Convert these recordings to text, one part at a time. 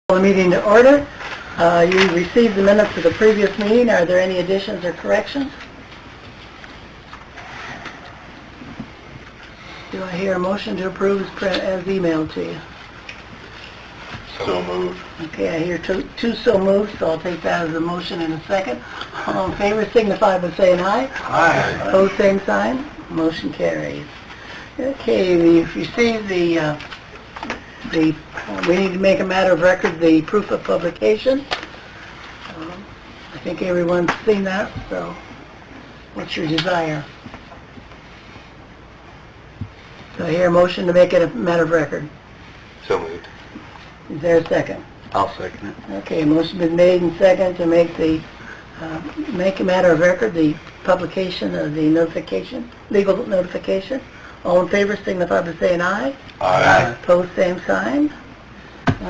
The meeting to order. You received the minutes of the previous meeting. Are there any additions or corrections? Do I hear a motion to approve as emailed to you? So moved. Okay, I hear two so moved, so I'll take that as a motion in a second. All in favor signify by saying aye. Aye. Opposed, same sign. Motion carries. Okay, we've received we need to make a matter of record the proof of publication. I think everyone's seen that, so what's your desire? Do I hear a motion to make it a matter of record? So moved. Is there a second? I'll second it. Okay, motion been made and second to make a matter of record the publication of the notification, legal notification. All in favor signify by saying aye. Aye. Opposed, same sign.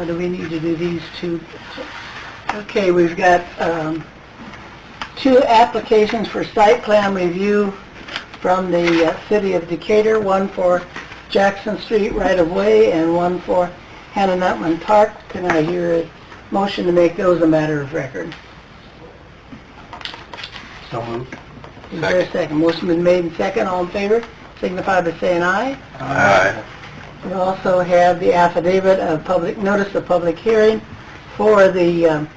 Do we need to do these two? Okay, we've got two applications for site plan review from the city of Decatur, one for Jackson Street right-of-way and one for Hannah Nutman Park. Can I hear a motion to make those a matter of record? So moved. Is there a second? Motion been made and second. All in favor signify by saying aye. Aye. We also have the affidavit of notice of public hearing for the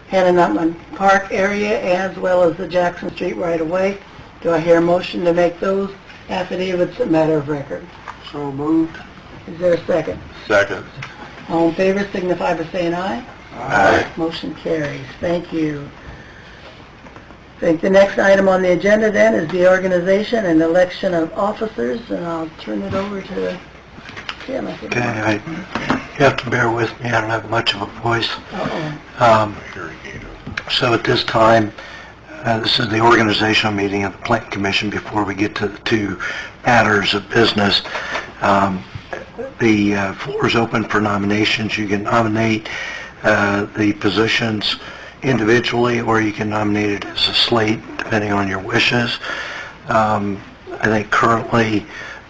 Hannah Nutman Park area as well as the Jackson Street right-of-way. Do I hear a motion to make those affidavits a matter of record? So moved. Is there a second? Second. All in favor signify by saying aye. Aye. Motion carries. Thank you. I think the next item on the agenda then is the organization and election of officers, and I'll turn it over to Jim. Okay, you have to bear with me. I don't have much of a voice. So at this time, this is the organizational meeting of the Planning Commission. Before we get to the two matters of business, the floor is open for nominations. You can nominate the positions individually, or you can nominate it as a slate, depending on your wishes. I think currently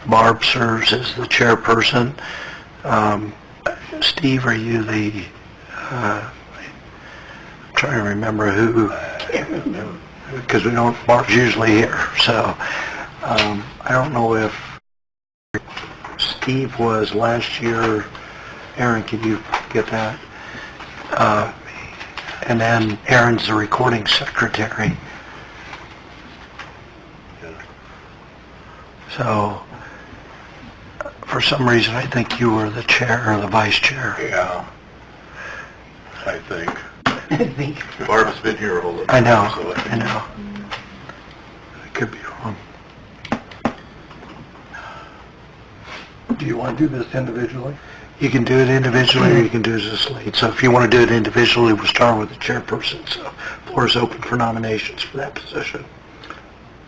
Barb serves as the chairperson. Steve, are you the... I'm trying to remember who... Because we don't... Barb's usually here, so... I don't know if Steve was last year. Aaron, can you get that? And then Aaron's the recording secretary. So, for some reason, I think you were the chair or the vice chair. Yeah. I think. I think. Barb's been here all the I time. know, So I know. I could be wrong. Do you want to do this individually? You can do it individually or you can do it as a slate. So if you want to do it individually, we'll start with the chairperson. So floor is open for nominations for that position.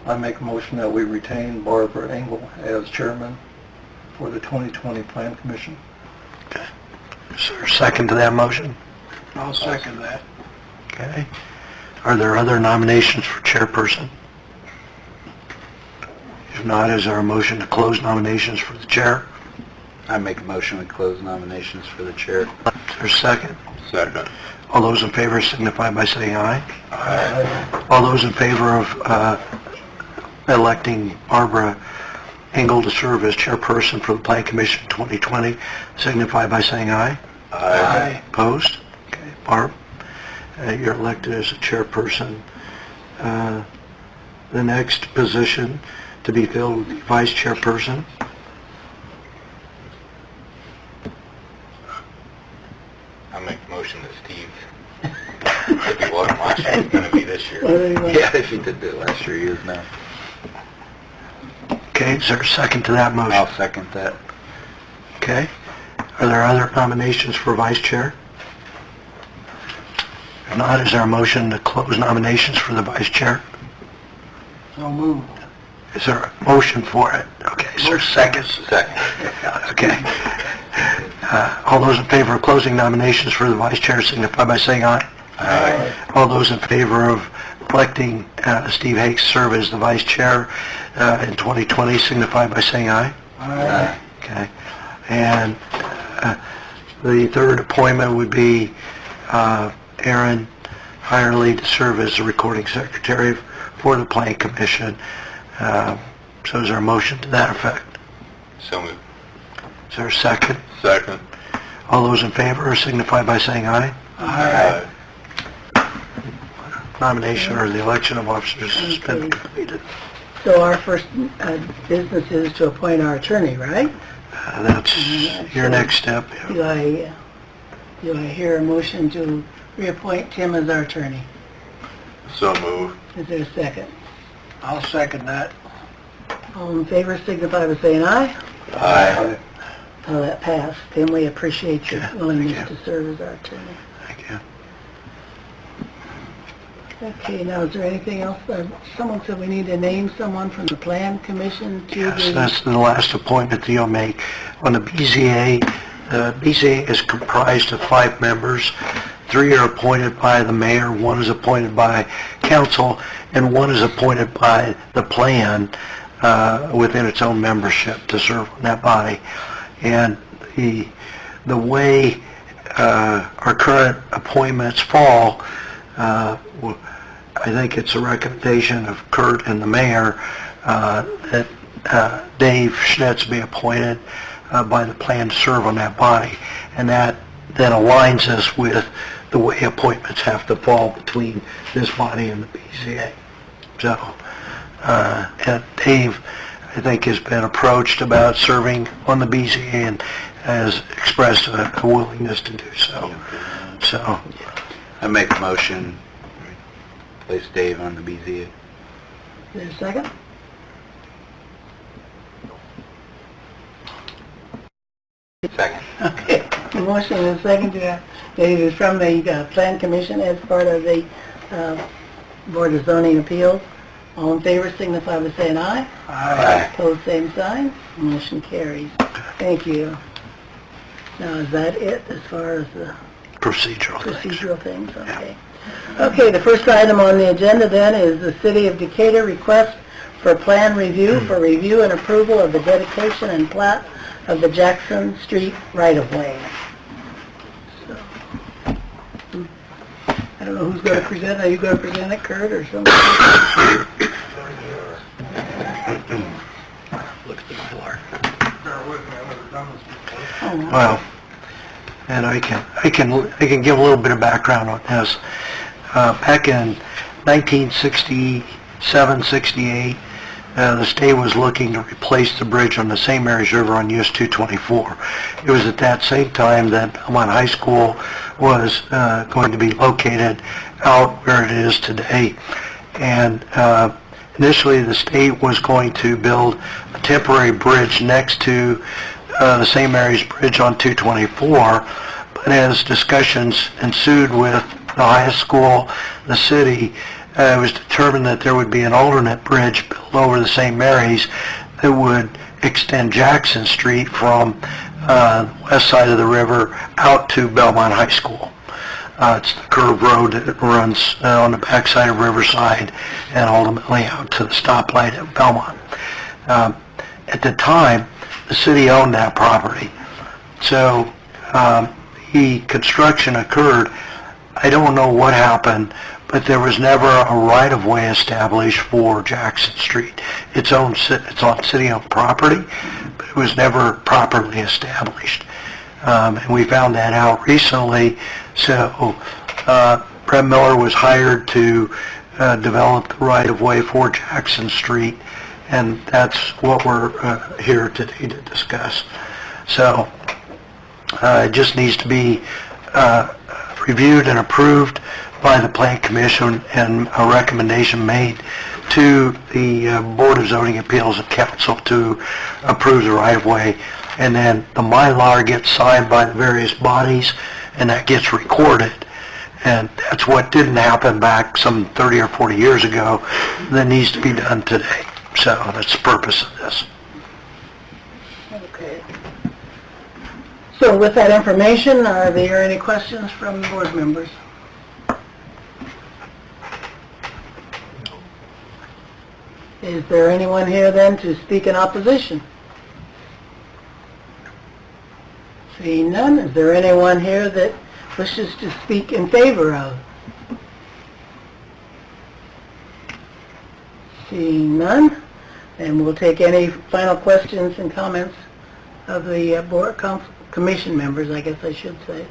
I make a motion that we retain Barbara Engel as chairman for the 2020 Plan Commission. Okay. Is there a second to that motion? I'll second that. Okay. Are there other nominations for chairperson? If not, is there a motion to close nominations for the chair? I make a motion to close nominations for the chair. Is there a second? Second. All those in favor signify by saying aye. Aye. All those in favor of electing Barbara Engel to serve as chairperson for the Plan Commission 2020 signify by saying aye. Aye. Opposed? Okay. Barb, you're elected as a chairperson. The next position to be filled with the vice chairperson. I make a motion that Steve, if he wasn't last year, he's going to be this year. Well, Yeah, if he did do it last year, he is now. Okay, is there a second to that motion? I'll second that. Okay. Are there other nominations for vice chair? If not, is there a motion to close nominations for the vice chair? So moved. Is there a motion for it? Okay, is there a second? Second. Okay. All those in favor of closing nominations for the vice chair signify by saying aye. Aye. All those in favor of electing Steve Hakes to serve as the vice chair in 2020 signify by saying aye. Aye. Okay. And The third appointment would be Aaron Hirely to serve as the recording secretary for the Plan Commission. So is there a motion to that effect? So moved. Is there a second? Second. All those in favor signify by saying aye. Aye. Nomination or the election of officers has been Okay. completed. So our first business is to appoint our attorney, right? That's your next step. Yeah. Do I hear a motion to reappoint Tim as our attorney? So moved. Is there a second? I'll second that. All in favor signify by saying aye. Aye. Oh, that passed. Tim, we appreciate your Yeah, willingness thank you. to serve as our attorney. Thank you. Okay, now is there anything else? Someone said we need to name someone from the Plan Commission to Yes, the... that's the last appointment that you'll make. On the BZA, the BZA is comprised of 5 members. 3 are appointed by the mayor, 1 is appointed by council, and 1 is appointed by the plan within its own membership to serve on that body. And the way our current appointments fall, I think it's a recommendation of Kurt and the mayor that Dave Schnitz be appointed by the plan to serve on that body. And that then aligns us with the way appointments have to fall between this body and the BZA. So, and Dave, I think, has been approached about serving on the BZA and has expressed a willingness to do so. So, I make a motion, place Dave on the BZA. Is there a second? Second. Okay, the motion is second to that it is from the Plan Commission as part of the Board of Zoning Appeals. All in favor signify by saying aye. Aye. Opposed, same sign. Motion carries. Thank you. Now, is that it as far as the procedural things. procedural things? Okay. Okay, the first item on the agenda then is the City of Decatur request for plan review for review and approval of the dedication and plat of the Jackson Street right-of-way. So, I don't know who's going to present. Are you going to present it, Kurt, or somebody? Look at the Mylar. Oh, Well, and I can give a little bit of background on this. Back in 1967, 68, the state was looking to replace the bridge on the St. Mary's River on US 224. It was at that same time that Belmont High School was going to be located out where it is today. And initially the state was going to build a temporary bridge next to the St. Mary's Bridge on 224, but as discussions ensued with the high school, the city, it was determined that there would be an alternate bridge built over the St. Mary's that would extend Jackson Street from the west side of the river out to Belmont High School. It's the curved road that runs on the backside of Riverside and ultimately out to the stoplight at Belmont. At the time, the city owned that property. So the construction occurred. I don't know what happened, but there was never a right-of-way established for Jackson Street. It's on city-owned property, but it was never properly established. And we found that out recently. So Brett Miller was hired to develop the right-of-way for Jackson Street, and that's what we're here today to discuss. So it just needs to be reviewed and approved by the Plan Commission and a recommendation made to the Board of Zoning Appeals and Council to approve the right-of-way. And then the Mylar gets signed by the various bodies and that gets recorded. And that's what didn't happen back some 30 or 40 years ago that needs to be done today. So that's the purpose of this. okay. So with that information, are there any questions from the board members? Is there anyone here then to speak in opposition? Seeing none, is there anyone here that wishes to speak in favor of? Seeing none, and we'll take any final questions and comments of the commission members, I guess I should say.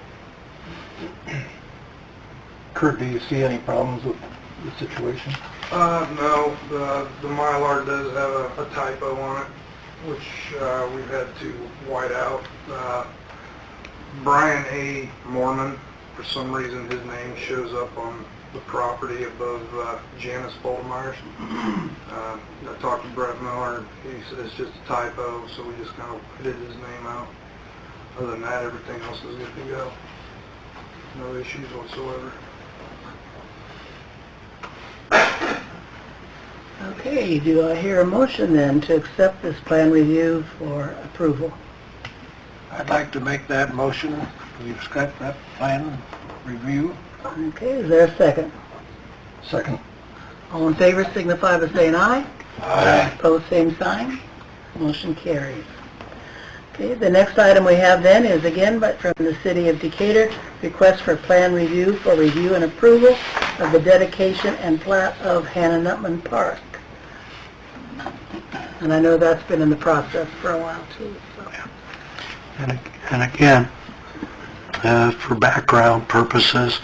Kurt, do you see any problems with the situation? No, the Mylar does have a typo on it, which we've had to white out. Brian A. Mormon, for some reason his name shows up on the property above Janice Boltemeyer's. I talked to Brett Miller, he said it's just a typo, so we just kind of did his name out. Other than that, everything else is good to go. No issues whatsoever. Okay, do I hear a motion then to accept this plan review for approval? I'd like to make that motion. We accept that plan review. Okay, is there a second? Second. All in favor signify by saying aye. Aye. Opposed, same sign. Motion carries. Okay, the next item we have then is again but from the City of Decatur, request for plan review for review and approval of the dedication and plat of Hannah Nutman Park. And I know that's been in the process for a while too. So. And again, for background purposes,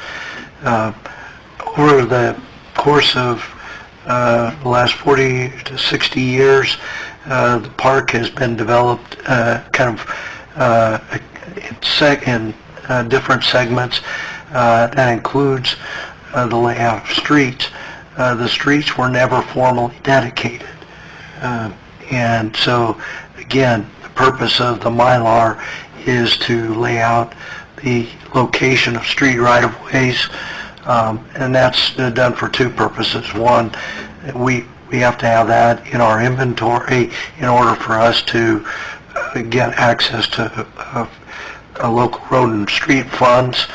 over the course of the last 40 to 60 years, the park has been developed kind of in different segments. That includes the layout of streets. The streets were never formally dedicated. And so, again, the purpose of the Mylar is to lay out the location of street right-of-ways, and that's done for two purposes. One, we have to have that in our inventory in order for us to get access to local road and street funds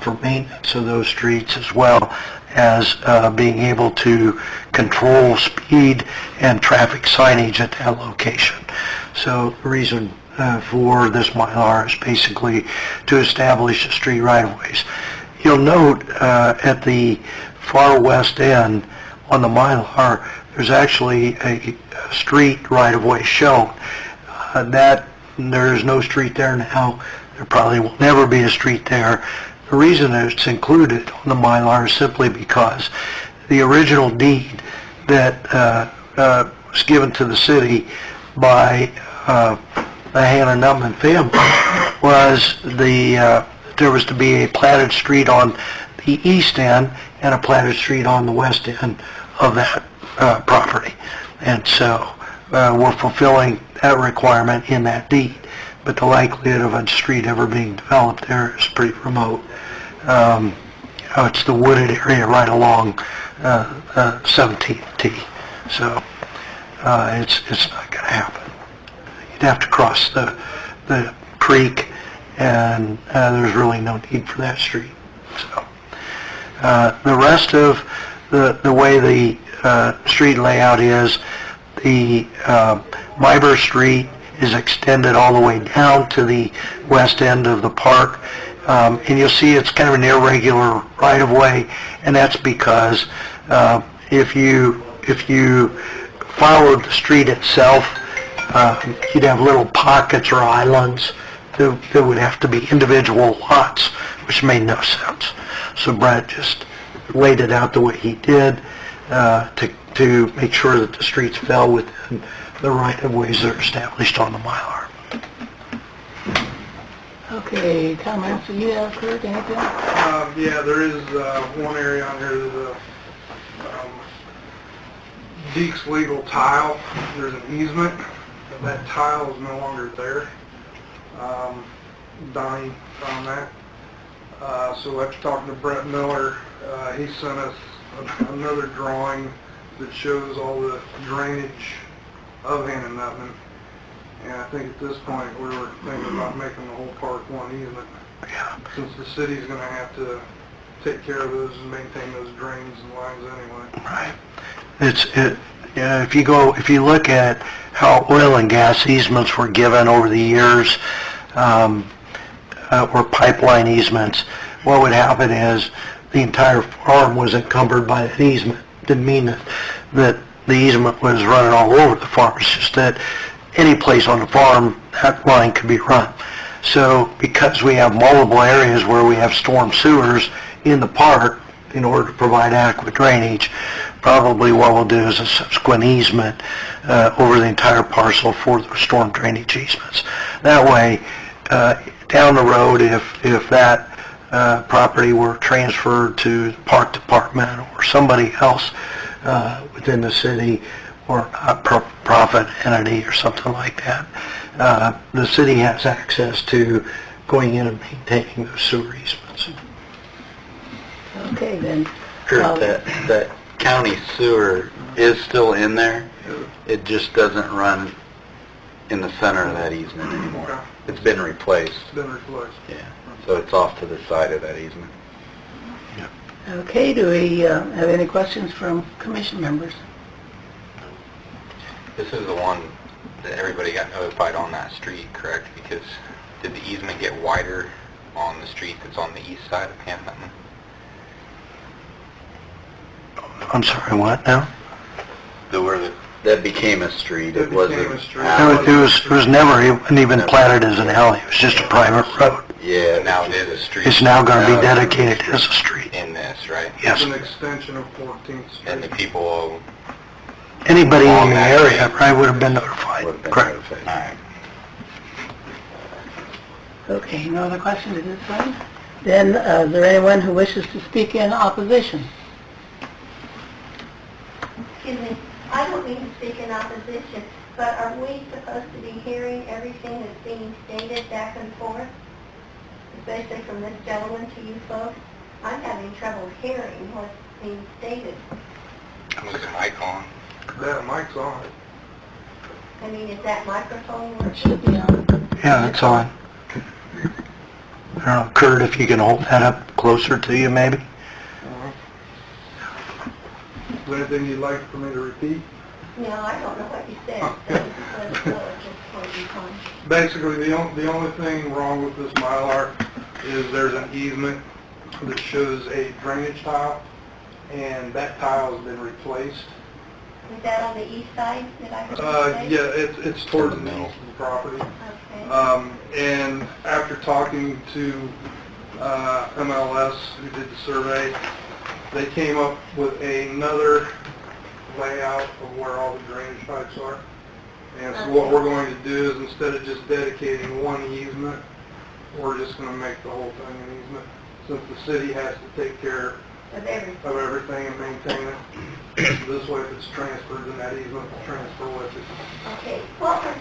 for maintenance of those streets, as well as being able to control speed and traffic signage at that location. So the reason for this Mylar is basically to establish the street right-of-ways. You'll note at the far west end on the Mylar, there's actually a street right-of-way shown. That there is no street there now. There probably will never be a street there. The reason it's included on the Mylar is simply because the original deed that was given to the city by the Hannah Nutman family was there was to be a platted street on the east end and a platted street on the west end of that property. And so we're fulfilling that requirement in that deed. But the likelihood of a street ever being developed there is pretty remote. It's the wooded area right along 17th T. So it's not going to happen. You'd have to cross the creek, and there's really no need for that street. So the rest of the way the street layout is, the Myber Street is extended all the way down to the west end of the park, and you'll see it's kind of an irregular right-of-way, and that's because if you followed the street itself, you'd have little pockets or islands that would have to be individual lots, which made no sense. So Brett just laid it out the way he did to make sure that the streets fell within the right-of-ways that are established on the Mylar. Okay, comments that you have, Kurt, anything? Yeah, there is one area on here that Deke's legal tile. There's an easement. That tile is no longer there. Donnie found that. So after talking to Brett Miller, he sent us another drawing that shows all the drainage of Hannah Nutman. And I think at this point we were thinking about making the whole park one easement. Yeah. Since the city's going to have to take care of those and maintain those drains and lines anyway. Right. If you look at how oil and gas easements were given over the years, or pipeline easements, what would happen is the entire farm was encumbered by an easement. Didn't mean that the easement was running all over the farm. It's just that any place on the farm, that line could be run. So because we have multiple areas where we have storm sewers in the park, in order to provide adequate drainage, probably what we'll do is a subsequent easement over the entire parcel for the storm drainage easements. That way, down the road, if that property were transferred to the park department or somebody else within the city or a profit entity or something like that, the city has access to going in and maintaining those sewer easements. Okay, then. Kurt, that county sewer is still in there, it just doesn't run in the center of that easement anymore. It's been replaced. It's been replaced. Yeah, so it's off to the side of that easement. Okay, do we have any questions from commission members? This is the one that everybody got notified on that street, correct? Because did the easement get wider on the street that's on the east side of Panhandle? I'm sorry, what now? That became a street. It wasn't. It was never even platted as an alley. It was just a private road. Yeah, now it is a street. It's now going to be dedicated as a street. In this, right? Yes. It's an extension of 14th Street. And the people Anybody in the area probably would have been notified. would have been Correct. notified. All right. Okay, no other questions at this time? Then, is there anyone who wishes to speak in opposition? Excuse me, I don't mean to speak in opposition, but are we supposed to be hearing everything that's being stated back and forth? Especially from this gentleman to you folks? I'm having trouble hearing what's being stated. Was the mic on? That mic's on. I mean, is that microphone It working? should be on. Yeah, it's on. I don't know, Kurt, if you can hold that up closer to you, maybe? Is there anything you'd like for me to repeat? No, I don't know what you said, so let's go at this point in time. Basically, the only thing wrong with this Mylar is there's an easement that shows a drainage tile, and that tile has been replaced. Is that on the east side that I heard you say? Yeah, it's towards the east of the property. Okay. And after talking to MLS, who did the survey, they came up with another layout of where all the drainage pipes are. And so what we're going to do is, instead of just dedicating one easement, we're just going to make the whole thing an easement, since the city has to take care Of everything. of everything and maintain it. This way, if it's transferred, then that easement will transfer with it. Okay, what was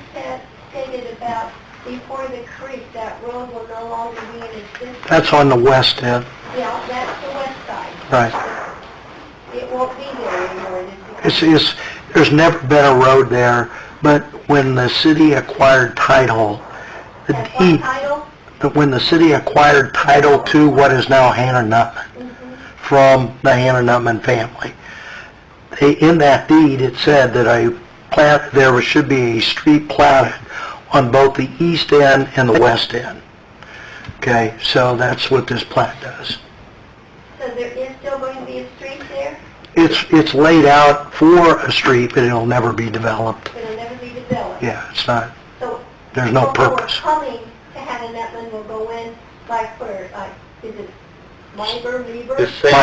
stated about before the creek, that road will no longer be in existence? That's on the west end. Yeah, that's the west side. Right. It won't be there anymore. It is There's never been a road there, but when the city acquired title, the At what deed, title? when the city acquired title to what is now Hannah Nutman from the Hannah Nutman family, in that deed it said that there should be a street platted on both the east end and the west end. Okay, so that's what this plat does. So there is still going to be a street there? It's laid out for a street, but it'll never be developed. It'll never be developed? Yeah, it's not, So there's no people who are purpose. coming to Hannah Nutman will go in, like where, is it Lieber? The same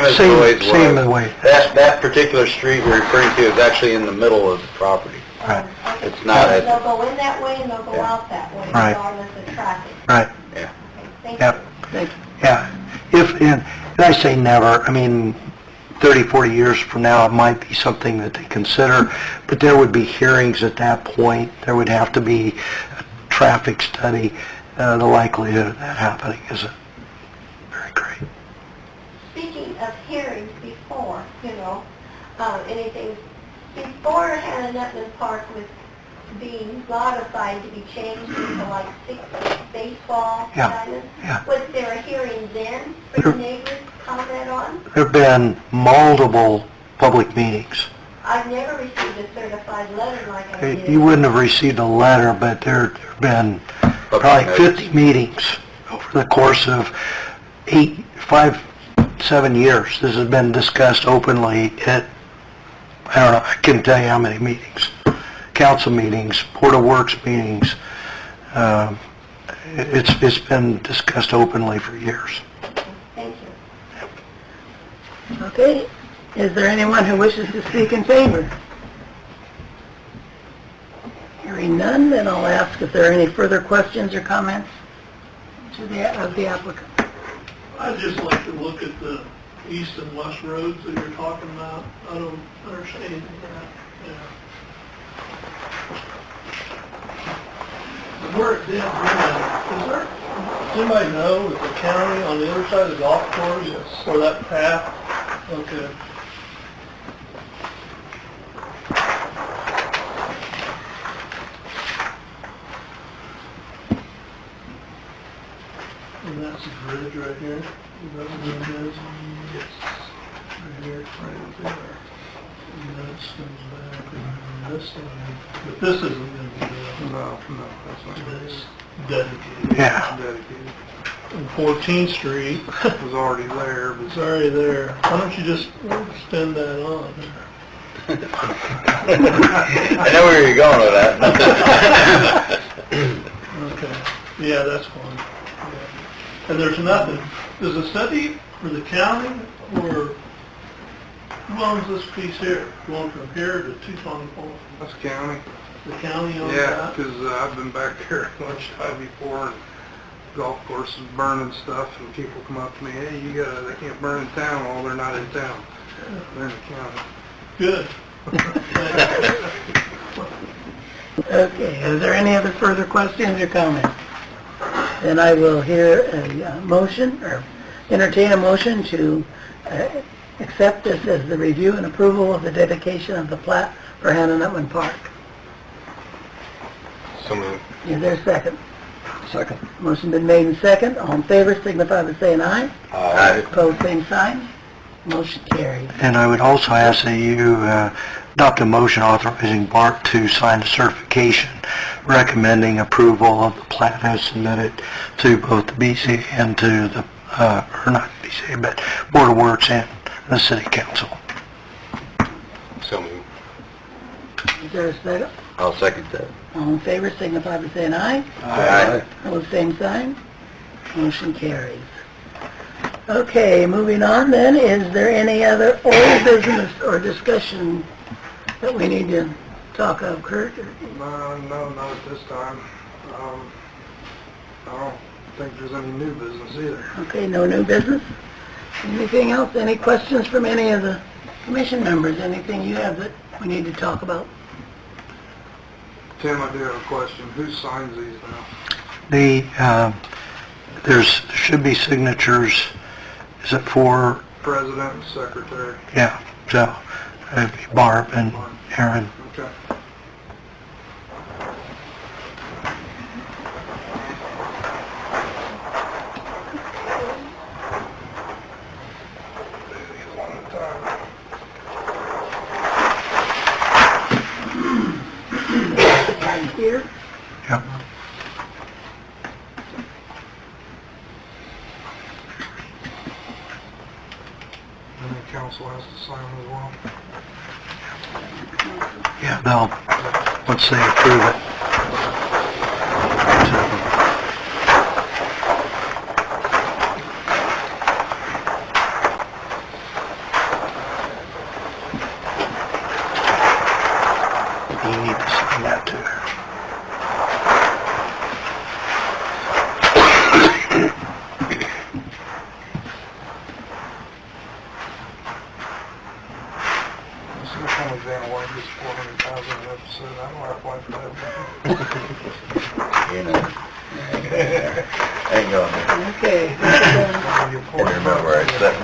as Same- always was. same as way. That particular street we're referring to is actually in the middle of the property. Right. Okay. It's not a- They'll go in that way and they'll go Yeah. out that way, Right. regardless of traffic. Right, Yeah. Okay, thank Yep. you. Thank you. yeah. And I say never, I mean, 30, 40 years from now, it might be something that they consider, but there would be hearings at that point. There would have to be a traffic study. The likelihood of that happening isn't very great. Speaking of hearings before, anything, before Hannah Nutman Park was being modified to be changed into like 6 baseball Yeah, diamonds, yeah. was there a hearing then for the neighbors to comment on? There have been multiple public meetings. I've never received a certified letter like I did. You wouldn't have received a letter, but there have been probably 50 meetings for the course of 7 years. This has been discussed openly at, I don't know, I couldn't tell you how many meetings. Council meetings, Board of Works meetings. It's been discussed openly for years. Thank you. Okay, is there anyone who wishes to speak in favor? Hearing none, then I'll ask if there are any further questions or comments of the applicant. I'd just like to look at the east and west roads that you're talking about. I don't understand that. Yeah. Where it did, is there, does anybody know, is the county on the other side of the golf course? Yes. Or that path? Okay. And that's the bridge right here? Is that what it is? Yes. Right here, right there. And that comes back on this side. But this isn't going to be there. No, that's not good. It's dedicated. Yeah. Dedicated. And 14th Street It was already there, but is already there. Why don't you just extend that on there? I know where you're going with that. Okay. Yeah, that's fine. Yeah. And there's nothing. Does the city or the county or who owns this piece here? Going from here to 224? that's county. The county owns Yeah, that? because I've been back there lunchtime before, and golf course is burning stuff, and people come up to me, hey, they can't burn in town. Well, they're not in town. They're in the county. Good. Okay, is there any other further questions or comments? Then I will hear a motion, or entertain a motion to accept this as the review and approval of the dedication of the plat for Hannah Nutman Park. So moved. Is there a second? Second. Motion been made and second. All in favor signify by saying aye. Aye. Opposed, same sign. Motion carried. And I would also ask that you adopt a motion authorizing Bart to sign a certification recommending approval of the plat as submitted to both the BC and to the, or not BC, but Board of Works and the City Council. So moved. Is there a second? I'll second that. All in favor signify by saying aye. Aye. Opposed, same sign. Motion carries. Okay, moving on then, is there any other old business or discussion that we need to talk of, Kurt? No, not at this time. I don't think there's any new business either. Okay, no new business? Anything else? Any questions from any of the commission members? Anything you have that we need to talk about? Tim, I do have a question. Who signs these now? There should be signatures. Is it for, President and secretary. yeah, so it'd be Barb and Aaron. Okay. One at a time. Right here? Yep. And the council has to sign as well. Yeah, they'll, once they approve it. You need to sign that too. This is kind of Van White gets 400,000 an episode. I don't have to apply for that. You know. Ain't going there. Okay. Can't remember where it's at.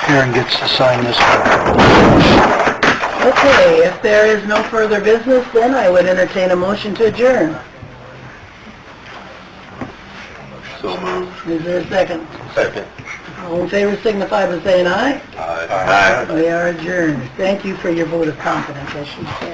Aaron gets to sign this one. Okay, if there is no further business, then I would entertain a motion to adjourn. So moved. Is there a second? Second. All in favor signify by saying aye. Aye. We are adjourned. Thank you for your vote of confidence, I should say.